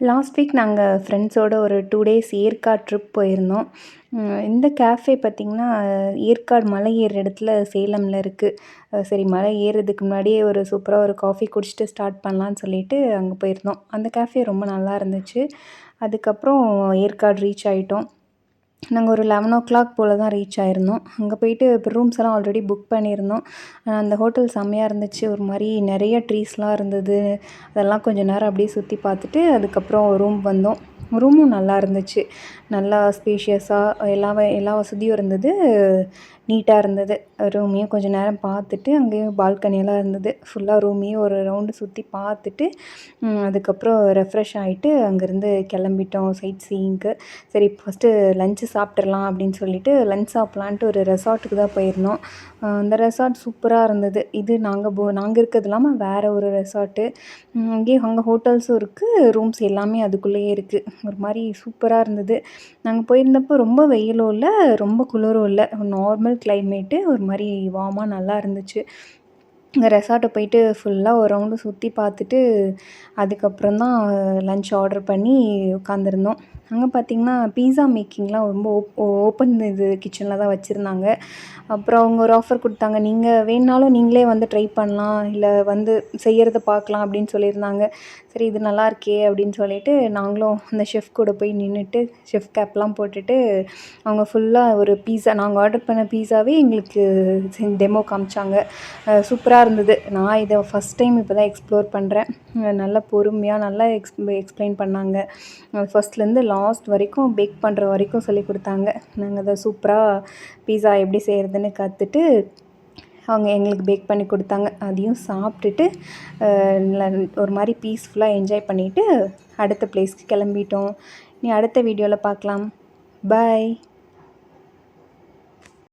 Last week நாங்கள் ஃப்ரெண்ட்ஸோட ஒரு 2 டேஸ் ஏற்காடு ட்ரிப் போயிருந்தோம். இந்த கேஃபே பார்த்திங்கன்னா, ஏற்காடு மலை ஏறுற இடத்துல சேலமில் இருக்குது. சரி மலை ஏறுறதுக்கு முன்னாடியே ஒரு சூப்பராக ஒரு காஃபி குடிச்சிட்டு ஸ்டார்ட் பண்ணலான்னு சொல்லிட்டு அங்கே போயிருந்தோம். அந்த கேஃபே ரொம்ப நல்லா இருந்துச்சு. அதுக்கப்புறம் ஏற்காடு ரீச் ஆகிட்டோம். நாங்கள் ஒரு 11:00 போல் தான் ரீச் ஆயிருந்தோம். அங்கே போயிட்டு இப்போ ரூம்ஸ் எல்லாம் ஆல்ரெடி புக் பண்ணியிருந்தோம். அந்த ஹோட்டல் செம்மையாக இருந்துச்சு. ஒரு மாதிரி நிறைய ட்ரீஸ்லாம் இருந்தது. அதெல்லாம் கொஞ்சம் நேரம் அப்படியே சுற்றி பார்த்துட்டு அதுக்கப்புறம் ரூம் வந்தோம். ரூமும் நல்லா இருந்துச்சு. நல்லா ஸ்பேஷியஸாக எல்லா வசதியும் இருந்தது. நீட்டாக இருந்தது. ரூமையும் கொஞ்சம் நேரம் பார்த்துட்டு அங்கேயும் பால்கனியெல்லாம் இருந்தது. ஃபுல்லாக ரூமையும் ஒரு ரவுண்டு சுற்றி பார்த்துட்டு அதுக்கப்புறம் ரெஃப்ரெஷ் ஆகிட்டு அங்கேருந்து கிளம்பிட்டோம் சைட் சீயிங்க்கு. சரி ஃபஸ்ட்டு லஞ்சு சாப்பிட்றலாம் அப்படின்னு சொல்லிட்டு லஞ்ச் சாப்பிட்லான்ட்டு ஒரு ரெசார்ட்டுக்கு தான் போயிருந்தோம். அந்த ரெசார்ட் சூப்பராக இருந்தது. இது நாங்கள் இருக்கிறது இல்லாமல் வேறு ஒரு ரெசார்ட்டு. அங்கே ஹோட்டல்ஸும் இருக்குது, ரூம்ஸ் எல்லாமே அதுக்குள்ளேயே இருக்குது. ஒரு மாதிரி சூப்பராக இருந்தது. நாங்கள் போயிருந்தப்போ ரொம்ப வெயிலும் இல்லை, ரொம்ப குளிரும் இல்லை. நார்மல் கிளைமேட்டு, ஒரு மாதிரி வார்மாக நல்லா இருந்துச்சு. அங்கே ரெசார்ட்டை போயிட்டு ஃபுல்லாக ஒரு ரவுண்டு சுற்றி பார்த்துட்டு அதுக்கப்புறம் தான் லன்ச் ஆர்டர் பண்ணி உட்காந்துருந்தோம். அங்கே பார்த்திங்கன்னா பீஸா மேக்கிங்லாம் ரொம்ப ஓப்பன் கிச்சனில் தான் வச்சுருந்தாங்க. அப்புறம் அவங்க ஒரு ஆஃபர் கொடுத்தாங்க, நீங்கள் வேணுனாலும் நீங்களே வந்து ட்ரை பண்ணலாம், இல்லை வந்து செய்கிறத பார்க்கலாம் அப்படின்னு சொல்லியிருந்தாங்க. சரி இது நல்லா இருக்கே அப்படின்னு சொல்லிட்டு நாங்களும் அந்த ஷெஃப் கூட போய் நின்றுட்டு ஷெஃப் கேப்லாம் போட்டுட்டு அவங்க ஃபுல்லாக ஒரு பீஸா நாங்கள் ஆர்டர் பண்ண பீஸாவே எங்களுக்கு டெமோ காமிச்சாங்க. சூப்பராக இருந்தது. நான் இதை ஃபஸ்ட் டைம் இப்போ தான் எக்ஸ்ப்ளோர் பண்ணுறேன். நல்லா பொறுமையாக நல்லா எக்ஸ்பிளைன் பண்ணாங்க. ஃபஸ்ட்லேருந்து லாஸ்ட் வரைக்கும் பேக் பண்ணுற வரைக்கும் சொல்லி கொடுத்தாங்க. நாங்கள் அதை சூப்பராக பீஸா எப்படி செய்கிறதுன்னு கற்றுட்டு அவங்க எங்களுக்கு பேக் பண்ணி கொடுத்தாங்க. அதையும் சாப்பிட்டுட்டு ஒரு மாதிரி பீஸ்ஃபுல்லாக என்ஜாய் பண்ணிவிட்டு அடுத்த பிளேஸ்க்கு கிளம்பிட்டோம். இனி அடுத்த வீடியோவில் பார்க்கலாம். பாய்.